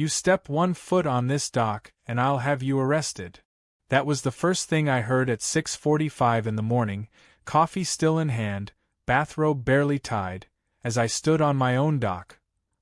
"You step 1 foot on this dock, and I'll have you arrested." That was the first thing I heard at 6:45 in the morning, coffee still in hand, bathrobe barely tied, as I stood on my own dock.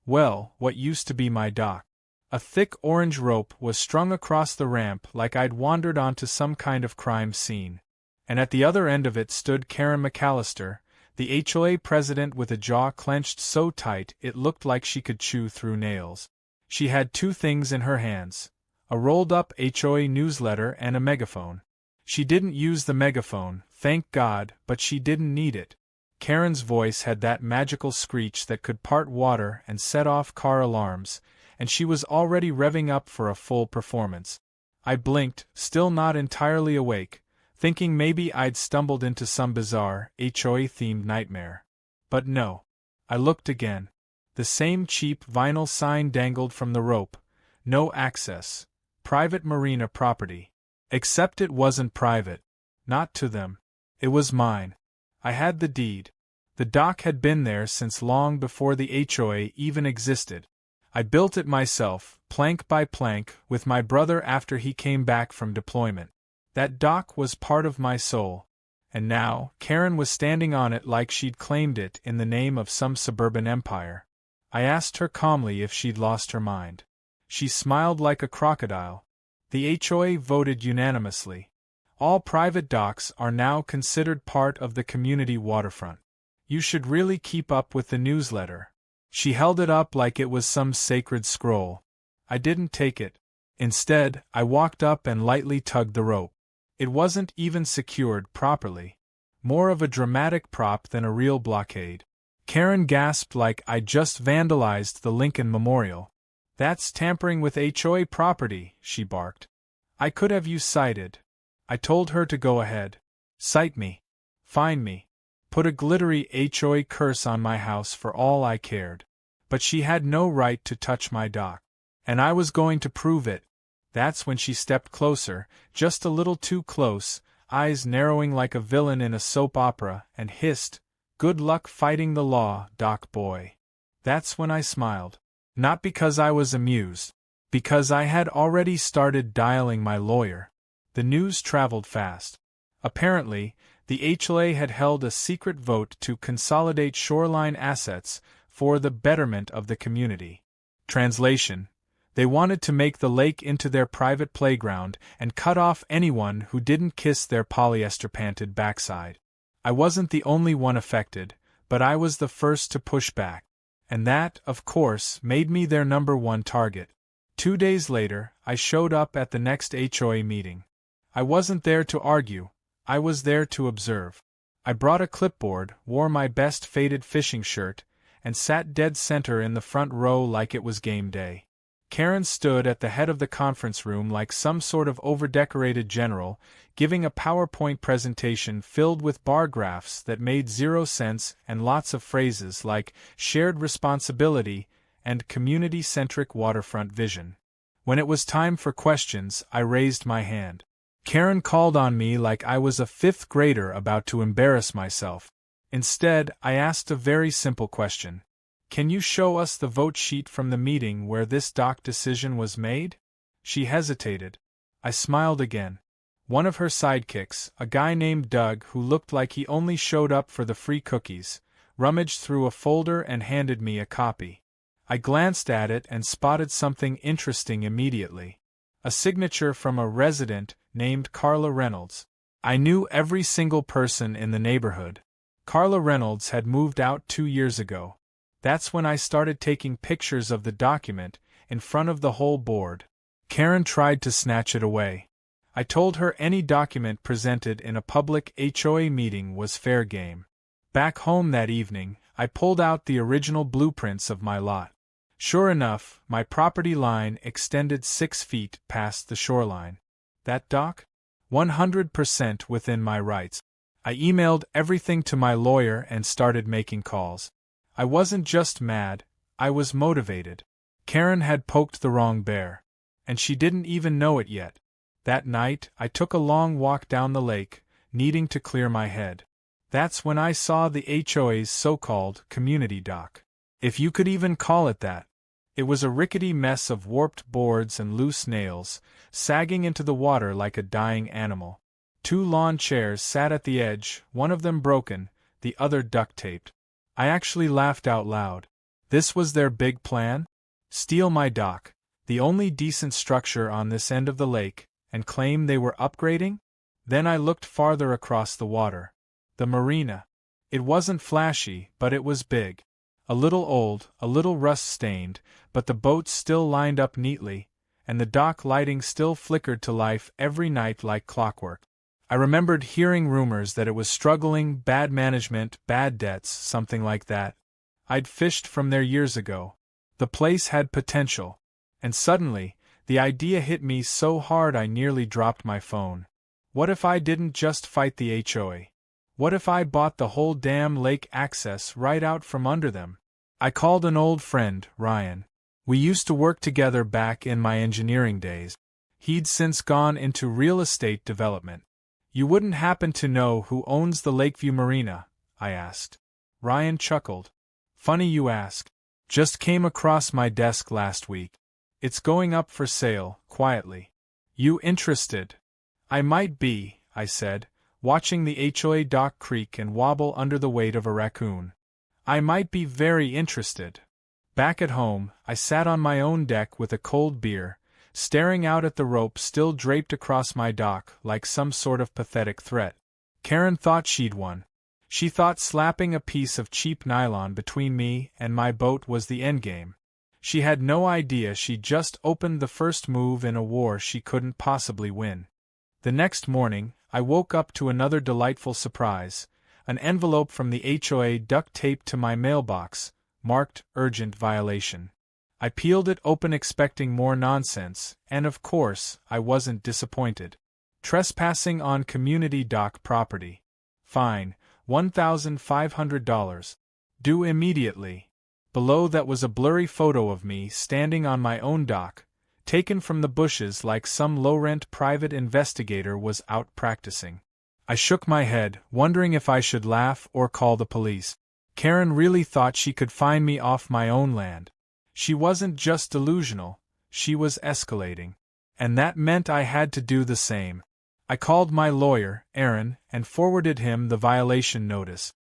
Well, what used to be my dock. A thick orange rope was strung across the ramp like I'd wandered onto some kind of crime scene. And at the other end of it stood Karen McAllister, the HOA president, with a jaw clenched so tight it looked like she could chew through nails. She had 2 things in her hands: a rolled-up HOA newsletter and a megaphone. She didn't use the megaphone, thank God, but she didn't need it. Karen's voice had that magical screech that could part water and set off car alarms, and she was already revving up for a full performance. I blinked, still not entirely awake, thinking maybe I'd stumbled into some bizarre, HOA-themed nightmare. But no. I looked again. The same cheap vinyl sign dangled from the rope: "No access. Private Marina property." Except it wasn't private. Not to them. It was mine. I had the deed. The dock had been there since long before the HOA even existed. I built it myself, plank by plank, with my brother after he came back from deployment. That dock was part of my soul. And now, Karen was standing on it like she'd claimed it in the name of some suburban empire. I asked her calmly if she'd lost her mind. She smiled like a crocodile. The HOA voted unanimously. All private docks are now considered part of the community waterfront. You should really keep up with the newsletter. She held it up like it was some sacred scroll. I didn't take it. Instead, I walked up and lightly tugged the rope. It wasn't even secured properly. More of a dramatic prop than a real blockade. Karen gasped like I'd just vandalized the Lincoln Memorial. "That's tampering with HOA property," she barked. "I could have you cited." I told her to go ahead. Cite me. Fine me. Put a glittery HOA curse on my house for all I cared. But she had no right to touch my dock. And I was going to prove it. That's when she stepped closer, just a little too close, eyes narrowing like a villain in a soap opera, and hissed, "Good luck fighting the law, dock boy." That's when I smiled. Not because I was amused. Because I had already started dialing my lawyer. The news traveled fast. Apparently, the HOA had held a secret vote to consolidate shoreline assets for the betterment of the community. Translation: they wanted to make the lake into their private playground and cut off anyone who didn't kiss their polyester-panted backside. I wasn't the only one affected, but I was the first to push back. And that, of course, made me their #1 target. 2 days later, I showed up at the next HOA meeting. I wasn't there to argue. I was there to observe. I brought a clipboard, wore my best faded fishing shirt, and sat dead center in the front row like it was game day. Karen stood at the head of the conference room like some sort of over-decorated general, giving a PowerPoint presentation filled with bar graphs that made 0 sense and lots of phrases like shared responsibility and community-centric waterfront vision. When it was time for questions, I raised my hand. Karen called on me like I was a 5th grader about to embarrass myself. Instead, I asked a very simple question. "Can you show us the vote sheet from the meeting where this dock decision was made?" She hesitated. I smiled again. One of her sidekicks, a guy named Doug who looked like he only showed up for the free cookies, rummaged through a folder and handed me a copy. I glanced at it and spotted something interesting immediately. A signature from a resident named Carla Reynolds. I knew every single person in the neighborhood. Carla Reynolds had moved out 2 years ago. That's when I started taking pictures of the document, in front of the whole board. Karen tried to snatch it away. I told her any document presented in a public HOA meeting was fair game. Back home that evening, I pulled out the original blueprints of my lot. Sure enough, my property line extended 6 feet past the shoreline. That dock? 100% within my rights. I emailed everything to my lawyer and started making calls. I wasn't just mad, I was motivated. Karen had poked the wrong bear. And she didn't even know it yet. That night, I took a long walk down the lake, needing to clear my head. That's when I saw the HOA's so-called community dock. If you could even call it that. It was a rickety mess of warped boards and loose nails, sagging into the water like a dying animal. 2 lawn chairs sat at the edge, one of them broken, the other duct-taped. I actually laughed out loud. This was their big plan? Steal my dock, the only decent structure on this end of the lake, and claim they were upgrading? Then I looked farther across the water. The marina. It wasn't flashy, but it was big. A little old, a little rust-stained, but the boats still lined up neatly, and the dock lighting still flickered to life every night like clockwork. I remembered hearing rumors that it was struggling, bad management, bad debts, something like that. I'd fished from there years ago. The place had potential. And suddenly, the idea hit me so hard I nearly dropped my phone. What if I didn't just fight the HOA? What if I bought the whole damn lake access right out from under them? I called an old friend, Ryan. We used to work together back in my engineering days. He'd since gone into real estate development. You wouldn't happen to know who owns the Lakeview Marina? I asked. Ryan chuckled. Funny you ask. Just came across my desk last week. It's going up for sale, quietly. You interested? I might be, I said, watching the HOA dock creak and wobble under the weight of a raccoon. I might be very interested. Back at home, I sat on my own deck with a cold beer, staring out at the rope still draped across my dock like some sort of pathetic threat. Karen thought she'd won. She thought slapping a piece of cheap nylon between me and my boat was the endgame. She had no idea she'd just opened the first move in a war she couldn't possibly win. The next morning, I woke up to another delightful surprise, an envelope from the HOA duct-taped to my mailbox, marked urgent violation. I peeled it open expecting more nonsense, and of course, I wasn't disappointed. Trespassing on community dock property. Fine, $1,500. Due immediately. Below that was a blurry photo of me standing on my own dock, taken from the bushes like some low-rent private investigator was out practicing. I shook my head, wondering if I should laugh or call the police. Karen really thought she could find me off my own land. She wasn't just delusional, she was escalating. And that meant I had to do the same. I called my lawyer, Aaron, and forwarded him the violation notice.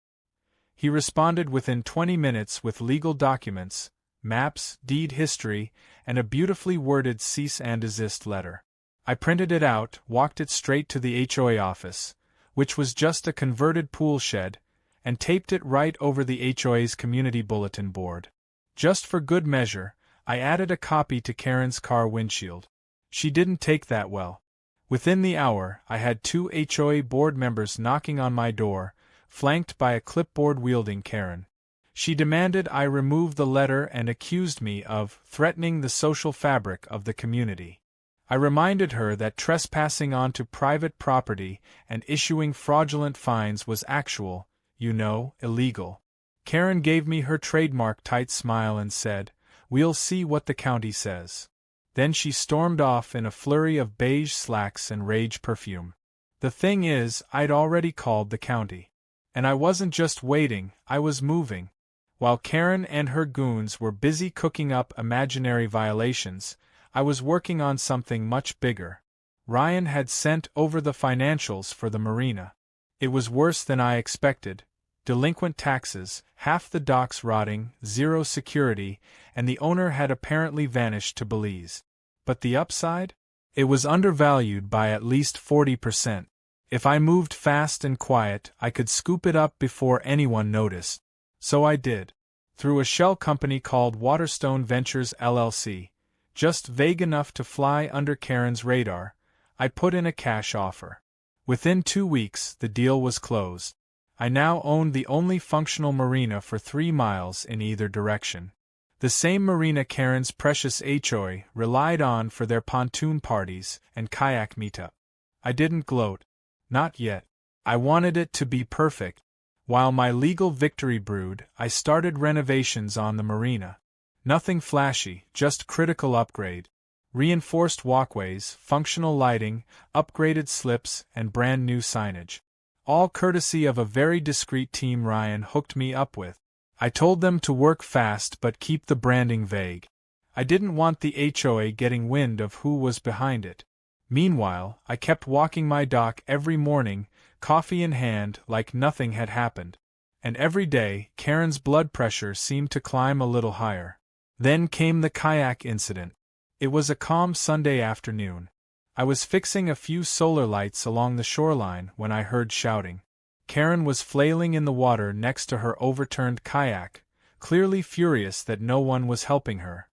He responded within 20 minutes with legal documents, maps, deed history, and a beautifully worded cease and desist letter. I printed it out, walked it straight to the HOA office, which was just a converted pool shed, and taped it right over the HOA's community bulletin board. Just for good measure, I added a copy to Karen's car windshield. She didn't take that well. Within the hour, I had 2 HOA board members knocking on my door, flanked by a clipboard-wielding Karen. She demanded I remove the letter and accused me of threatening the social fabric of the community. I reminded her that trespassing onto private property and issuing fraudulent fines was actual, illegal. Karen gave me her trademark tight smile and said, "We'll see what the county says." Then she stormed off in a flurry of beige slacks and rage perfume. The thing is, I'd already called the county. And I wasn't just waiting, I was moving. While Karen and her goons were busy cooking up imaginary violations, I was working on something much bigger. Ryan had sent over the financials for the marina. It was worse than I expected. Delinquent taxes, half the docks rotting, zero security, and the owner had apparently vanished to Belize. But the upside? It was undervalued by at least 40%. If I moved fast and quiet, I could scoop it up before anyone noticed. So I did. Through a shell company called Waterstone Ventures LLC, just vague enough to fly under Karen's radar, I put in a cash offer. Within 2 weeks, the deal was closed. I now owned the only functional marina for 3 miles in either direction. The same marina Karen's precious HOA relied on for their pontoon parties and kayak meetup. I didn't gloat. Not yet. I wanted it to be perfect. While my legal victory brewed, I started renovations on the marina. Nothing flashy, just critical upgrade. Reinforced walkways, functional lighting, upgraded slips, and brand new signage. All courtesy of a very discreet team Ryan hooked me up with. I told them to work fast but keep the branding vague. I didn't want the HOA getting wind of who was behind it. Meanwhile, I kept walking my dock every morning, coffee in hand, like nothing had happened. And every day, Karen's blood pressure seemed to climb a little higher. Then came the kayak incident. It was a calm Sunday afternoon. I was fixing a few solar lights along the shoreline when I heard shouting. Karen was flailing in the water next to her overturned kayak, clearly furious that no one was helping her.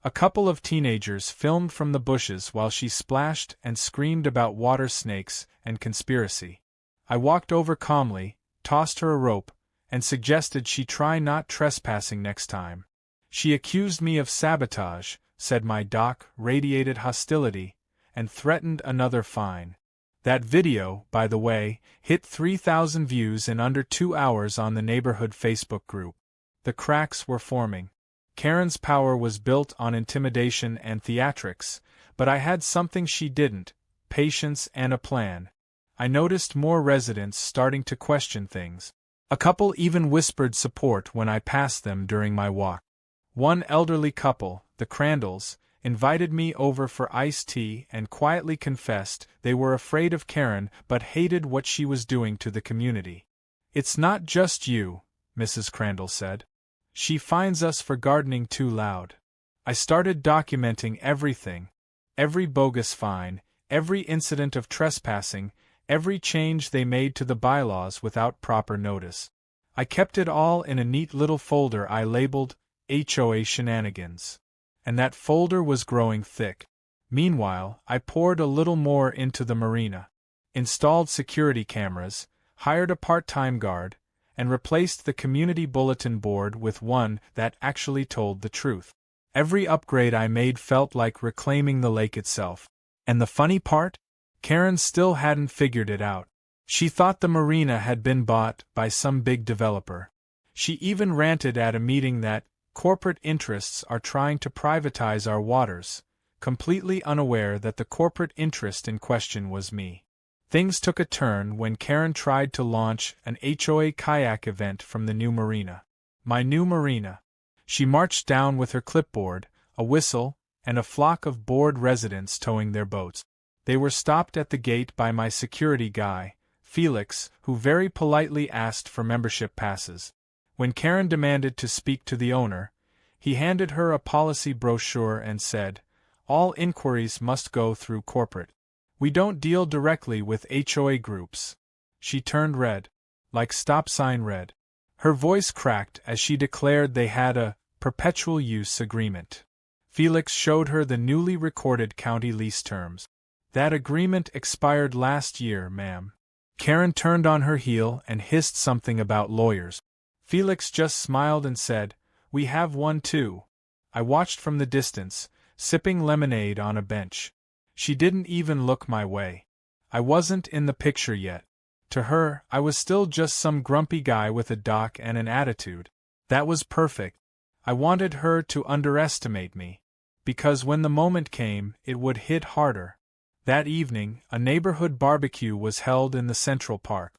A couple of teenagers filmed from the bushes while she splashed and screamed about water snakes and conspiracy. I walked over calmly, tossed her a rope, and suggested she try not trespassing next time. She accused me of sabotage, said my dock radiated hostility, and threatened another fine. That video, by the way, hit 3,000 views in under 2 hours on the neighborhood Facebook group. The cracks were forming. Karen's power was built on intimidation and theatrics, but I had something she didn't: patience and a plan. I noticed more residents starting to question things. A couple even whispered support when I passed them during my walk. One elderly couple, the Crandalls, invited me over for iced tea and quietly confessed they were afraid of Karen but hated what she was doing to the community. "It's not just you," Mrs. Crandall said. "She fines us for gardening too loud." I started documenting everything. Every bogus fine, every incident of trespassing, every change they made to the bylaws without proper notice. I kept it all in a neat little folder I labeled HOA Shenanigans. And that folder was growing thick. Meanwhile, I poured a little more into the marina. Installed security cameras, hired a part-time guard, and replaced the community bulletin board with one that actually told the truth. Every upgrade I made felt like reclaiming the lake itself. And the funny part? Karen still hadn't figured it out. She thought the marina had been bought by some big developer. She even ranted at a meeting that corporate interests are trying to privatize our waters, completely unaware that the corporate interest in question was me. Things took a turn when Karen tried to launch an HOA kayak event from the new marina. My new marina. She marched down with her clipboard, a whistle, and a flock of bored residents towing their boats. They were stopped at the gate by my security guy, Felix, who very politely asked for membership passes. When Karen demanded to speak to the owner, he handed her a policy brochure and said, "All inquiries must go through corporate. We don't deal directly with HOA groups." She turned red, like stop sign red. Her voice cracked as she declared they had a perpetual use agreement. Felix showed her the newly recorded county lease terms. "That agreement expired last year, ma'am." Karen turned on her heel and hissed something about lawyers. Felix just smiled and said, "We have one too." I watched from the distance, sipping lemonade on a bench. She didn't even look my way. I wasn't in the picture yet. To her, I was still just some grumpy guy with a dock and an attitude. That was perfect. I wanted her to underestimate me, because when the moment came, it would hit harder. That evening, a neighborhood barbecue was held in the Central Park.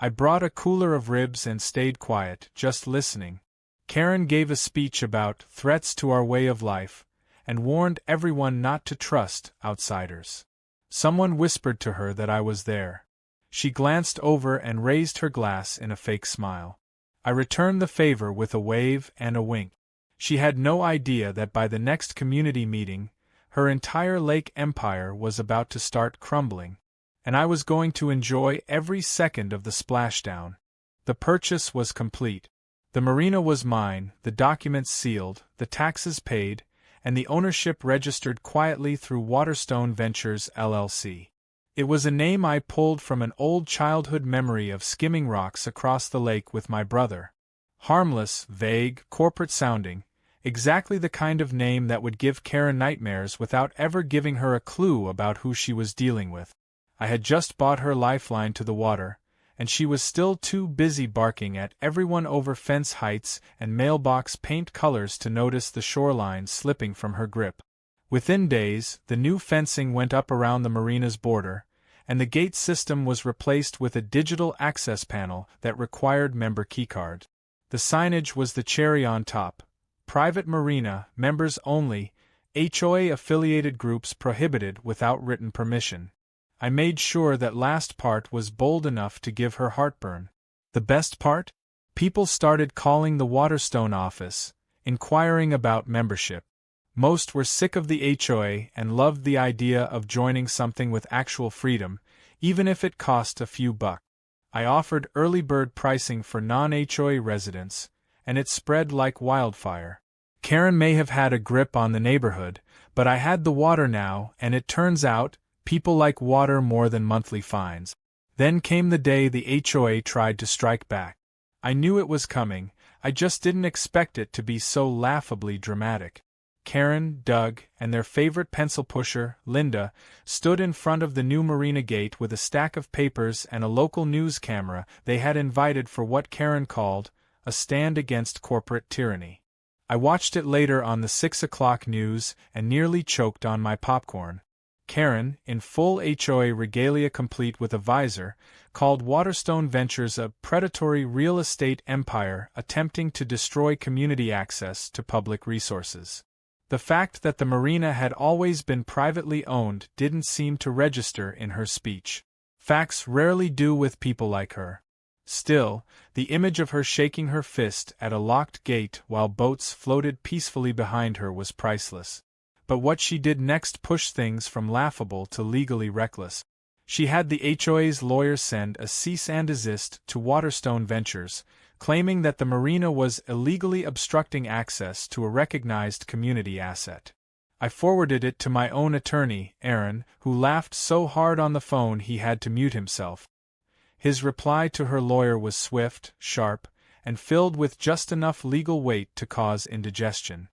I brought a cooler of ribs and stayed quiet, just listening. Karen gave a speech about threats to our way of life, and warned everyone not to trust outsiders. Someone whispered to her that I was there. She glanced over and raised her glass in a fake smile. I returned the favor with a wave and a wink. She had no idea that by the next community meeting, her entire lake empire was about to start crumbling, and I was going to enjoy every second of the splashdown. The purchase was complete. The marina was mine, the documents sealed, the taxes paid, and the ownership registered quietly through Waterstone Ventures LLC. It was a name I pulled from an old childhood memory of skimming rocks across the lake with my brother. Harmless, vague, corporate-sounding, exactly the kind of name that would give Karen nightmares without ever giving her a clue about who she was dealing with. I had just bought her lifeline to the water, and she was still too busy barking at everyone over fence heights and mailbox paint colors to notice the shoreline slipping from her grip. Within days, the new fencing went up around the marina's border, and the gate system was replaced with a digital access panel that required member keycards. The signage was the cherry on top: private marina, members only, HOA-affiliated groups prohibited without written permission. I made sure that last part was bold enough to give her heartburn. The best part? People started calling the Waterstone office, inquiring about membership. Most were sick of the HOA and loved the idea of joining something with actual freedom, even if it cost a few bucks. I offered early bird pricing for non-HOA residents, and it spread like wildfire. Karen may have had a grip on the neighborhood, but I had the water now, and it turns out, people like water more than monthly fines. Then came the day the HOA tried to strike back. I knew it was coming, I just didn't expect it to be so laughably dramatic. Karen, Doug, and their favorite pencil pusher, Linda, stood in front of the new Marina gate with a stack of papers and a local news camera they had invited for what Karen called a stand against corporate tyranny. I watched it later on the 6 o'clock news and nearly choked on my popcorn. Karen, in full HOA regalia complete with a visor, called Waterstone Ventures a predatory real estate empire attempting to destroy community access to public resources. The fact that the marina had always been privately owned didn't seem to register in her speech. Facts rarely do with people like her. Still, the image of her shaking her fist at a locked gate while boats floated peacefully behind her was priceless. But what she did next pushed things from laughable to legally reckless. She had the HOA's lawyer send a cease and desist to Waterstone Ventures, claiming that the marina was illegally obstructing access to a recognized community asset. I forwarded it to my own attorney, Aaron, who laughed so hard on the phone he had to mute himself. His reply to her lawyer was swift, sharp, and filled with just enough legal weight to cause indigestion.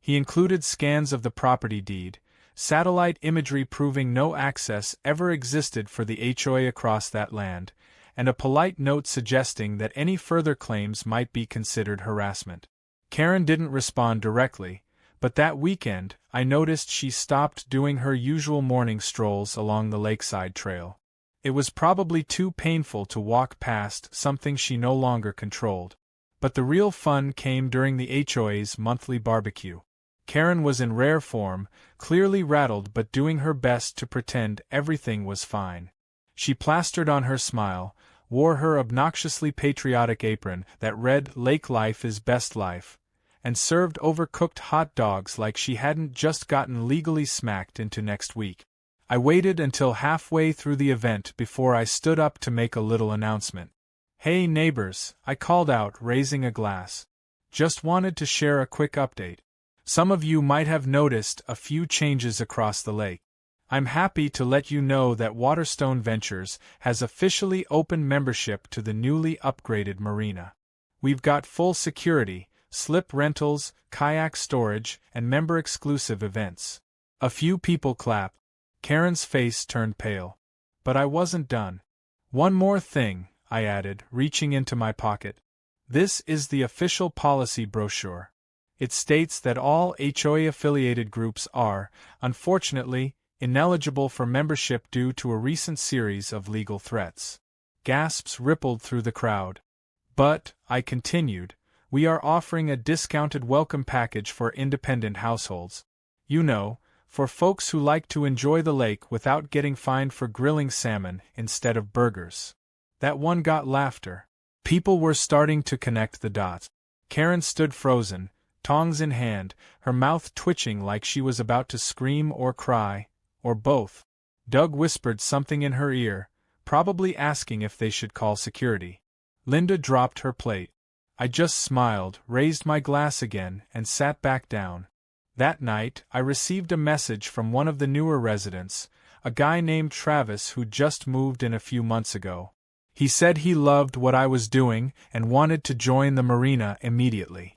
He included scans of the property deed, satellite imagery proving no access ever existed for the HOA across that land, and a polite note suggesting that any further claims might be considered harassment. Karen didn't respond directly, but that weekend I noticed she stopped doing her usual morning strolls along the lakeside trail. It was probably too painful to walk past something she no longer controlled. But the real fun came during the HOA's monthly barbecue. Karen was in rare form, clearly rattled but doing her best to pretend everything was fine. She plastered on her smile, wore her obnoxiously patriotic apron that read "Lake life is best life," and served overcooked hot dogs like she hadn't just gotten legally smacked into next week. I waited until halfway through the event before I stood up to make a little announcement. "Hey neighbors," I called out, raising a glass. "Just wanted to share a quick update. Some of you might have noticed a few changes across the lake. I'm happy to let you know that Waterstone Ventures has officially opened membership to the newly upgraded marina. We've got full security, slip rentals, kayak storage, and member-exclusive events." A few people clapped. Karen's face turned pale. But I wasn't done. "One more thing," I added, reaching into my pocket. "This is the official policy brochure. It states that all HOA-affiliated groups are, unfortunately, ineligible for membership due to a recent series of legal threats." Gasps rippled through the crowd. "But," I continued, "we are offering a discounted welcome package for independent households. You know, for folks who like to enjoy the lake without getting fined for grilling salmon instead of burgers." That one got laughter. People were starting to connect the dots. Karen stood frozen, tongs in hand, her mouth twitching like she was about to scream or cry, or both. Doug whispered something in her ear, probably asking if they should call security. Linda dropped her plate. I just smiled, raised my glass again, and sat back down. That night, I received a message from one of the newer residents, a guy named Travis who just moved in a few months ago. He said he loved what I was doing and wanted to join the marina immediately.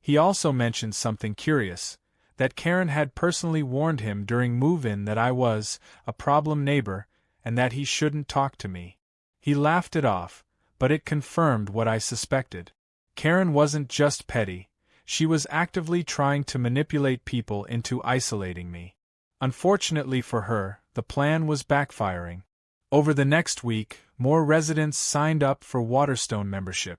He also mentioned something curious, that Karen had personally warned him during move-in that I was a problem neighbor and that he shouldn't talk to me. He laughed it off, but it confirmed what I suspected. Karen wasn't just petty. She was actively trying to manipulate people into isolating me. Unfortunately for her, the plan was backfiring. Over the next week, more residents signed up for Waterstone membership.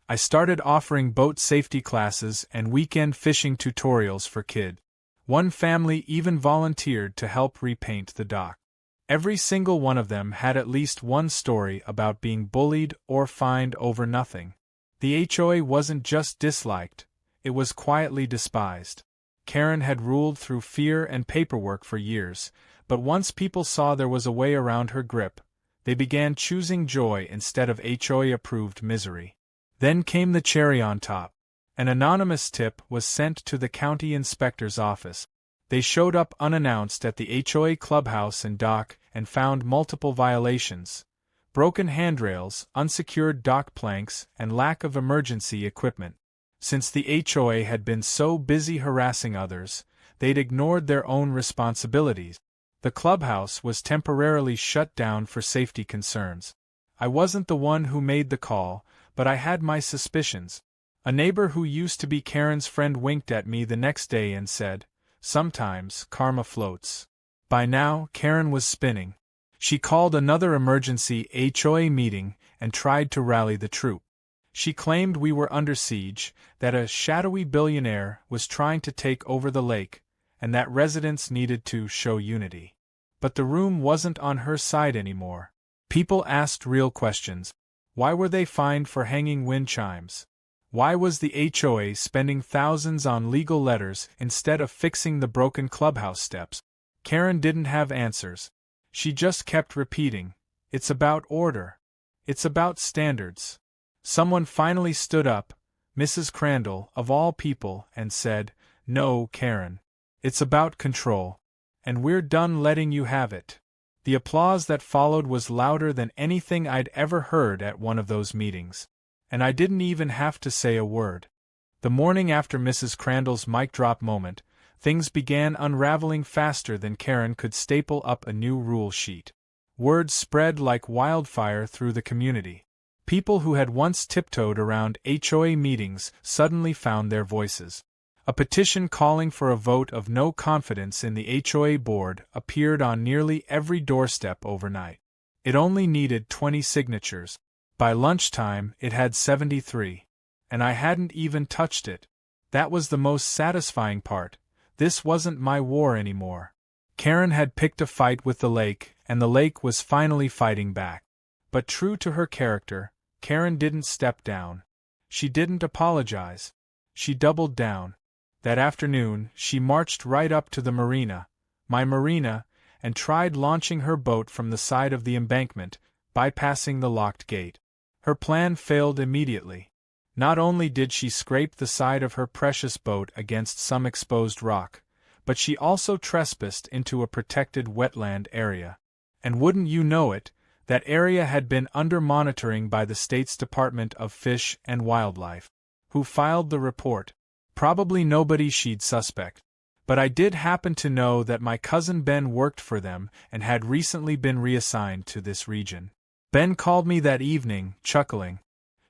I started offering boat safety classes and weekend fishing tutorials for kids. One family even volunteered to help repaint the dock. Every single one of them had at least one story about being bullied or fined over nothing. The HOA wasn't just disliked, it was quietly despised. Karen had ruled through fear and paperwork for years, but once people saw there was a way around her grip, they began choosing joy instead of HOA-approved misery. Then came the cherry on top. An anonymous tip was sent to the county inspector's office. They showed up unannounced at the HOA clubhouse and dock and found multiple violations: broken handrails, unsecured dock planks, and lack of emergency equipment. Since the HOA had been so busy harassing others, they'd ignored their own responsibilities. The clubhouse was temporarily shut down for safety concerns. I wasn't the one who made the call, but I had my suspicions. A neighbor who used to be Karen's friend winked at me the next day and said, "Sometimes karma floats." By now, Karen was spinning. She called another emergency HOA meeting and tried to rally the troop. She claimed we were under siege, that a shadowy billionaire was trying to take over the lake, and that residents needed to show unity. But the room wasn't on her side anymore. People asked real questions. Why were they fined for hanging wind chimes? Why was the HOA spending thousands on legal letters instead of fixing the broken clubhouse steps? Karen didn't have answers. She just kept repeating, "It's about order. It's about standards." Someone finally stood up, Mrs. Crandall, of all people, and said, "No, Karen. It's about control. And we're done letting you have it." The applause that followed was louder than anything I'd ever heard at one of those meetings. And I didn't even have to say a word. The morning after Mrs. Crandall's mic drop moment, things began unraveling faster than Karen could staple up a new rule sheet. Word spread like wildfire through the community. People who had once tiptoed around HOA meetings suddenly found their voices. A petition calling for a vote of no confidence in the HOA board appeared on nearly every doorstep overnight. It only needed 20 signatures. By lunchtime, it had 73. And I hadn't even touched it. That was the most satisfying part. This wasn't my war anymore. Karen had picked a fight with the lake, and the lake was finally fighting back. But true to her character, Karen didn't step down. She didn't apologize. She doubled down. That afternoon, she marched right up to the Marina, my Marina, and tried launching her boat from the side of the embankment, bypassing the locked gate. Her plan failed immediately. Not only did she scrape the side of her precious boat against some exposed rock, but she also trespassed into a protected wetland area. And wouldn't you know it, that area had been under monitoring by the state's Department of Fish and Wildlife. Who filed the report? Probably nobody she'd suspect. But I did happen to know that my cousin Ben worked for them and had recently been reassigned to this region. Ben called me that evening, chuckling.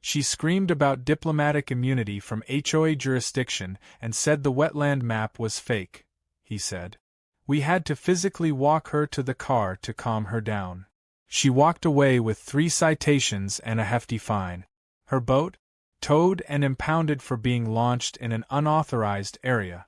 She screamed about diplomatic immunity from HOA jurisdiction and said the wetland map was fake, he said. We had to physically walk her to the car to calm her down. She walked away with 3 citations and a hefty fine. Her boat? Towed and impounded for being launched in an unauthorized area.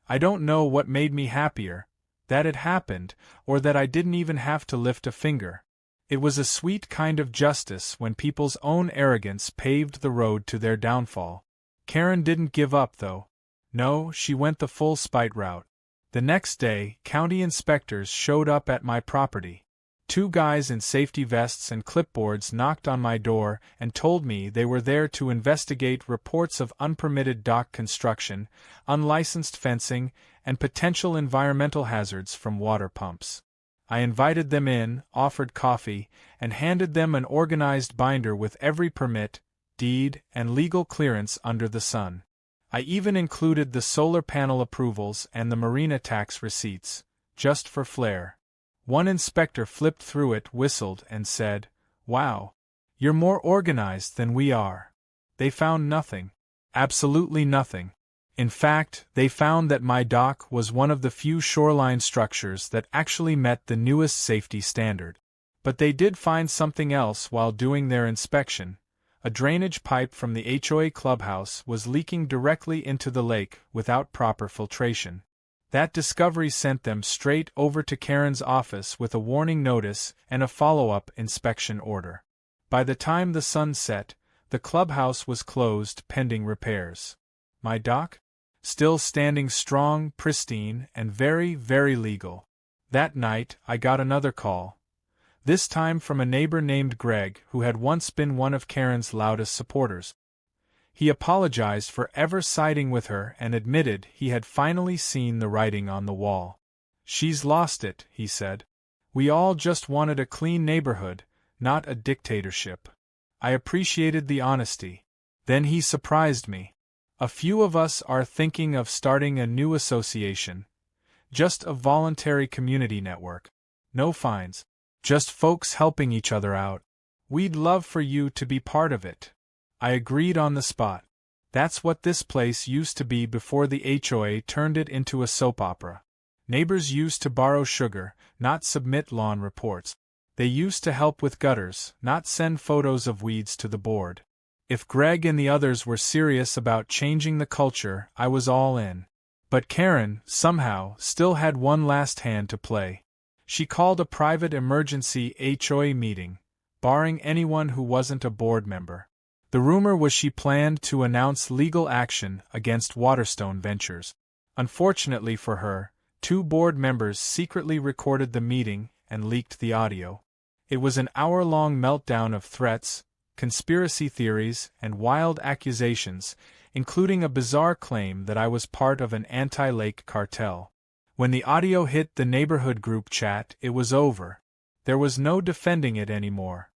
I don't know what made me happier, that it happened, or that I didn't even have to lift a finger. It was a sweet kind of justice when people's own arrogance paved the road to their downfall. Karen didn't give up, though. No, she went the full spite route. The next day, county inspectors showed up at my property. 2 guys in safety vests and clipboards knocked on my door and told me they were there to investigate reports of unpermitted dock construction, unlicensed fencing, and potential environmental hazards from water pumps. I invited them in, offered coffee, and handed them an organized binder with every permit, deed, and legal clearance under the sun. I even included the solar panel approvals and the Marina tax receipts, just for flair. One inspector flipped through it, whistled, and said, "Wow, you're more organized than we are." They found nothing. Absolutely nothing. In fact, they found that my dock was one of the few shoreline structures that actually met the newest safety standard. But they did find something else while doing their inspection. A drainage pipe from the HOA clubhouse was leaking directly into the lake without proper filtration. That discovery sent them straight over to Karen's office with a warning notice and a follow-up inspection order. By the time the sun set, the clubhouse was closed pending repairs. My dock? Still standing strong, pristine, and very, very legal. That night, I got another call. This time from a neighbor named Greg who had once been one of Karen's loudest supporters. He apologized for ever siding with her and admitted he had finally seen the writing on the wall. "She's lost it," he said. "We all just wanted a clean neighborhood, not a dictatorship." I appreciated the honesty. Then he surprised me. "A few of us are thinking of starting a new association. Just a voluntary community network. No fines. Just folks helping each other out. We'd love for you to be part of it." I agreed on the spot. That's what this place used to be before the HOA turned it into a soap opera. Neighbors used to borrow sugar, not submit lawn reports. They used to help with gutters, not send photos of weeds to the board. If Greg and the others were serious about changing the culture, I was all in. But Karen, somehow, still had one last hand to play. She called a private emergency HOA meeting, barring anyone who wasn't a board member. The rumor was she planned to announce legal action against Waterstone Ventures. Unfortunately for her, 2 board members secretly recorded the meeting and leaked the audio. It was an hour-long meltdown of threats, conspiracy theories, and wild accusations, including a bizarre claim that I was part of an anti-lake cartel. When the audio hit the neighborhood group chat, it was over. There was no defending it anymore.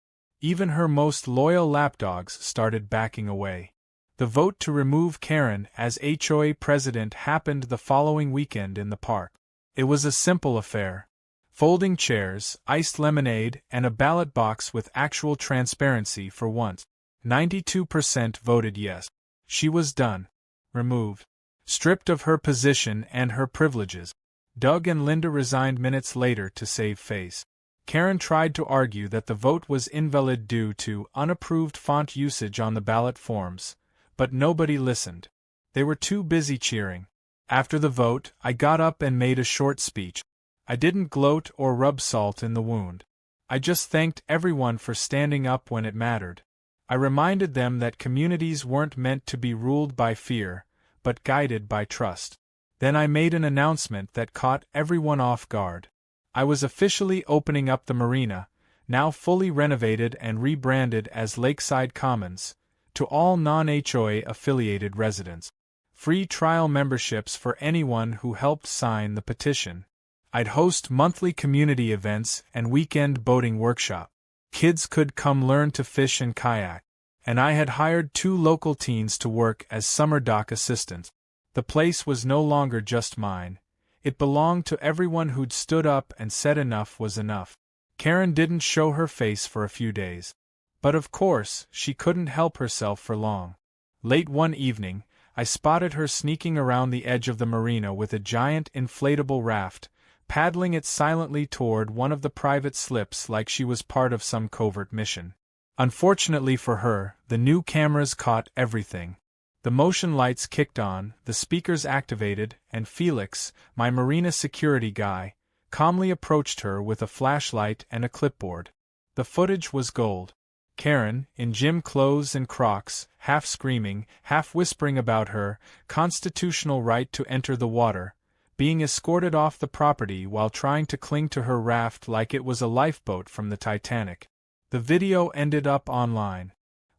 Even her most loyal lapdogs started backing away. The vote to remove Karen as HOA president happened the following weekend in the park. It was a simple affair. Folding chairs, iced lemonade, and a ballot box with actual transparency for once. 92% voted yes. She was done. Removed. Stripped of her position and her privileges. Doug and Linda resigned minutes later to save face. Karen tried to argue that the vote was invalid due to unapproved font usage on the ballot forms, but nobody listened. They were too busy cheering. After the vote, I got up and made a short speech. I didn't gloat or rub salt in the wound. I just thanked everyone for standing up when it mattered. I reminded them that communities weren't meant to be ruled by fear, but guided by trust. Then I made an announcement that caught everyone off guard. I was officially opening up the Marina, now fully renovated and rebranded as Lakeside Commons, to all non-HOA affiliated residents. Free trial memberships for anyone who helped sign the petition. I'd host monthly community events and weekend boating workshop. Kids could come learn to fish and kayak. And I had hired 2 local teens to work as summer dock assistants. The place was no longer just mine. It belonged to everyone who'd stood up and said enough was enough. Karen didn't show her face for a few days. But of course, she couldn't help herself for long. Late one evening, I spotted her sneaking around the edge of the marina with a giant inflatable raft, paddling it silently toward one of the private slips like she was part of some covert mission. Unfortunately for her, the new cameras caught everything. The motion lights kicked on, the speakers activated, and Felix, my marina security guy, calmly approached her with a flashlight and a clipboard. The footage was gold. Karen, in gym clothes and Crocs, half screaming, half whispering about her constitutional right to enter the water, being escorted off the property while trying to cling to her raft like it was a lifeboat from the Titanic. The video ended up online.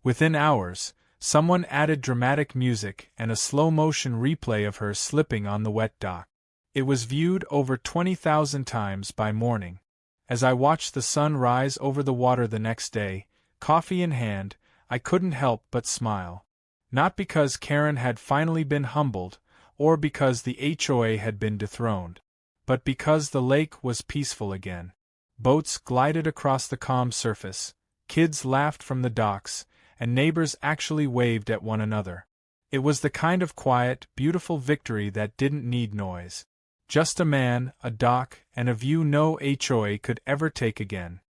Within hours, someone added dramatic music and a slow-motion replay of her slipping on the wet dock. It was viewed over 20,000 times by morning. As I watched the sun rise over the water the next day, coffee in hand, I couldn't help but smile. Not because Karen had finally been humbled, or because the HOA had been dethroned, but because the lake was peaceful again. Boats glided across the calm surface, kids laughed from the docks, and neighbors actually waved at one another. It was the kind of quiet, beautiful victory that didn't need noise. Just a man, a dock, and a view no HOA could ever take again.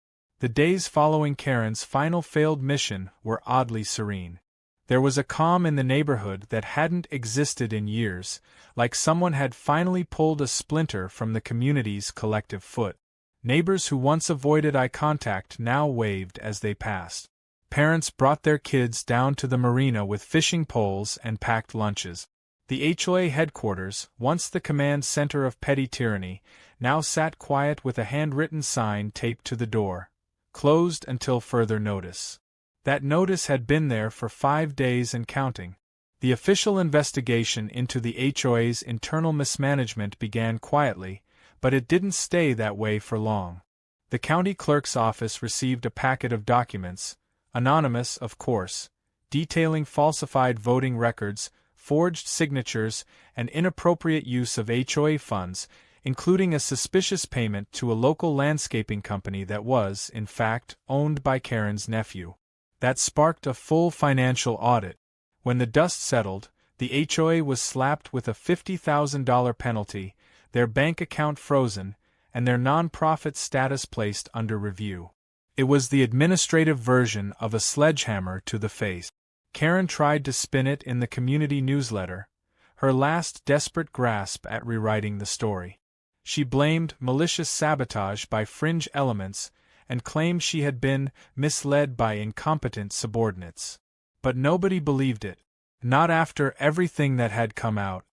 The days following Karen's final failed mission were oddly serene. There was a calm in the neighborhood that hadn't existed in years, like someone had finally pulled a splinter from the community's collective foot. Neighbors who once avoided eye contact now waved as they passed. Parents brought their kids down to the marina with fishing poles and packed lunches. The HOA headquarters, once the command center of petty tyranny, now sat quiet with a handwritten sign taped to the door, "Closed until further notice." That notice had been there for 5 days and counting. The official investigation into the HOA's internal mismanagement began quietly, but it didn't stay that way for long. The county clerk's office received a packet of documents, anonymous of course, detailing falsified voting records, forged signatures, and inappropriate use of HOA funds, including a suspicious payment to a local landscaping company that was, in fact, owned by Karen's nephew. That sparked a full financial audit. When the dust settled, the HOA was slapped with a $50,000 penalty, their bank account frozen, and their non-profit status placed under review. It was the administrative version of a sledgehammer to the face. Karen tried to spin it in the community newsletter, her last desperate grasp at rewriting the story. She blamed malicious sabotage by fringe elements and claimed she had been misled by incompetent subordinates. But nobody believed it. Not after everything that had come out.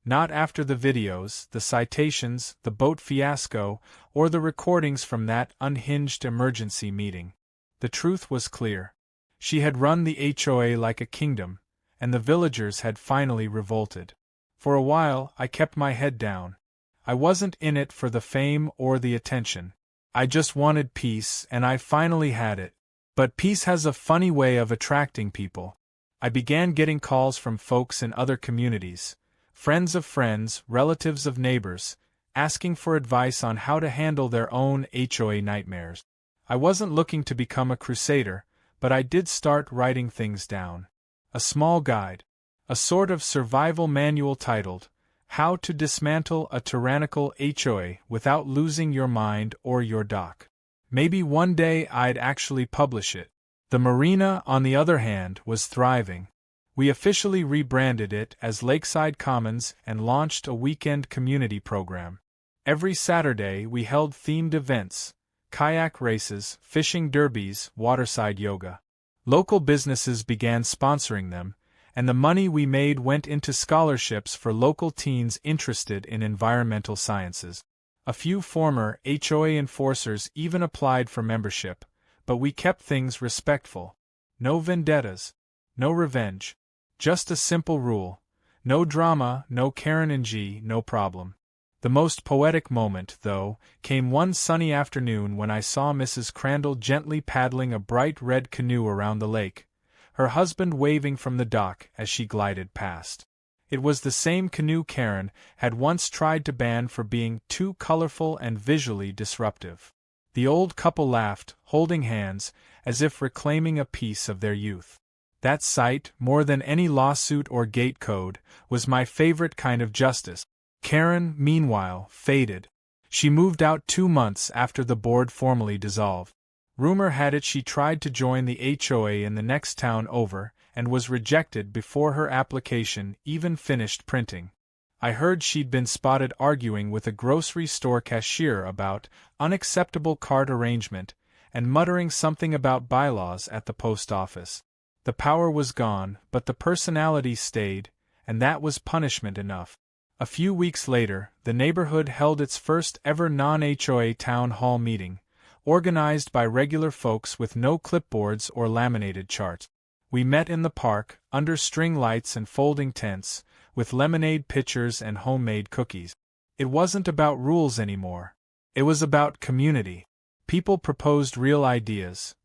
Not after the videos, the citations, the boat fiasco, or the recordings from that unhinged emergency meeting. The truth was clear. She had run the HOA like a kingdom, and the villagers had finally revolted. For a while, I kept my head down. I wasn't in it for the fame or the attention. I just wanted peace, and I finally had it. But peace has a funny way of attracting people. I began getting calls from folks in other communities, friends of friends, relatives of neighbors, asking for advice on how to handle their own HOA nightmares. I wasn't looking to become a crusader, but I did start writing things down. A small guide. A sort of survival manual titled, "How to Dismantle a Tyrannical HOA Without Losing Your Mind or Your Dock." Maybe one day I'd actually publish it. The Marina, on the other hand, was thriving. We officially rebranded it as Lakeside Commons and launched a weekend community program. Every Saturday we held themed events, kayak races, fishing derbies, waterside yoga. Local businesses began sponsoring them, and the money we made went into scholarships for local teens interested in environmental sciences. A few former HOA enforcers even applied for membership, but we kept things respectful. No vendettas, no revenge. Just a simple rule. No drama, no Karen and G, no problem. The most poetic moment, though, came one sunny afternoon when I saw Mrs. Crandall gently paddling a bright red canoe around the lake, her husband waving from the dock as she glided past. It was the same canoe Karen had once tried to ban for being too colorful and visually disruptive. The old couple laughed, holding hands, as if reclaiming a piece of their youth. That sight, more than any lawsuit or gate code, was my favorite kind of justice. Karen, meanwhile, faded. She moved out 2 months after the board formally dissolved. Rumor had it she tried to join the HOA in the next town over, and was rejected before her application even finished printing. I heard she'd been spotted arguing with a grocery store cashier about unacceptable cart arrangement, and muttering something about bylaws at the post office. The power was gone, but the personality stayed, and that was punishment enough. A few weeks later, the neighborhood held its first ever non-HOA town hall meeting, organized by regular folks with no clipboards or laminated charts. We met in the park, under string lights and folding tents, with lemonade pitchers and homemade cookies. It wasn't about rules anymore. It was about community. People proposed real ideas.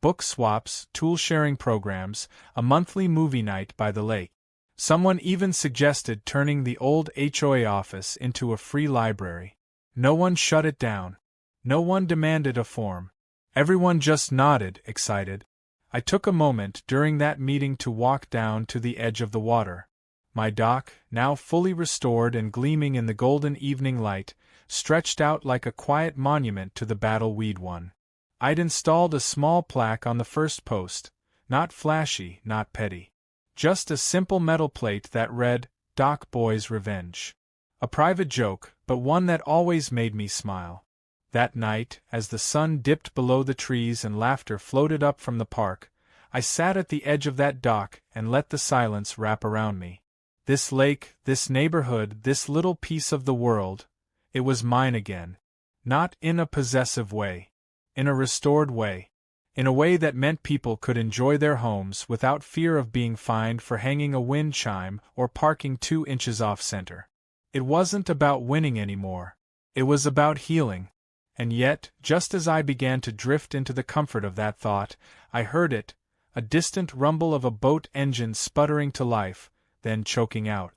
Book swaps, tool-sharing programs, a monthly movie night by the lake. Someone even suggested turning the old HOA office into a free library. No one shut it down. No one demanded a form. Everyone just nodded, excited. I took a moment during that meeting to walk down to the edge of the water. My dock, now fully restored and gleaming in the golden evening light, stretched out like a quiet monument to the battle we'd won. I'd installed a small plaque on the first post, not flashy, not petty. Just a simple metal plate that read, "Dock Boys Revenge." A private joke, but one that always made me smile. That night, as the sun dipped below the trees and laughter floated up from the park, I sat at the edge of that dock and let the silence wrap around me. This lake, this neighborhood, this little piece of the world, it was mine again. Not in a possessive way. In a restored way. In a way that meant people could enjoy their homes without fear of being fined for hanging a wind chime or parking 2 inches off center. It wasn't about winning anymore. It was about healing. And yet, just as I began to drift into the comfort of that thought, I heard it, a distant rumble of a boat engine sputtering to life, then choking out.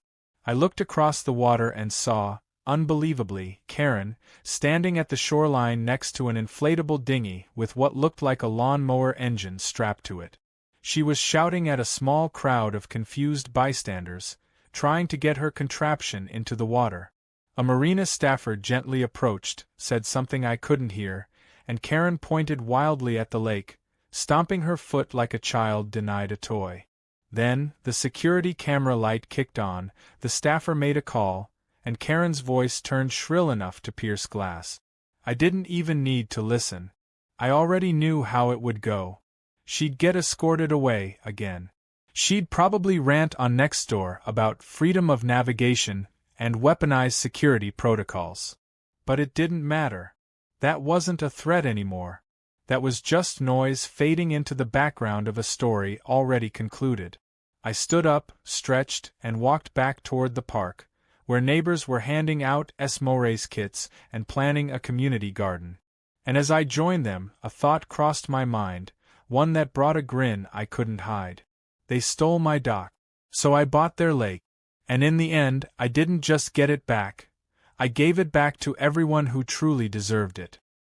I looked across the water and saw, unbelievably, Karen, standing at the shoreline next to an inflatable dinghy with what looked like a lawnmower engine strapped to it. She was shouting at a small crowd of confused bystanders, trying to get her contraption into the water. A Marina staffer gently approached, said something I couldn't hear, and Karen pointed wildly at the lake, stomping her foot like a child denied a toy. Then, the security camera light kicked on, the staffer made a call, and Karen's voice turned shrill enough to pierce glass. I didn't even need to listen. I already knew how it would go. She'd get escorted away again. She'd probably rant on Nextdoor about freedom of navigation and weaponized security protocols. But it didn't matter. That wasn't a threat anymore. That was just noise fading into the background of a story already concluded. I stood up, stretched, and walked back toward the park, where neighbors were handing out Esmores kits and planning a community garden. And as I joined them, a thought crossed my mind, one that brought a grin I couldn't hide. They stole my dock. So I bought their lake. And in the end, I didn't just get it back. I gave it back to everyone who truly deserved it.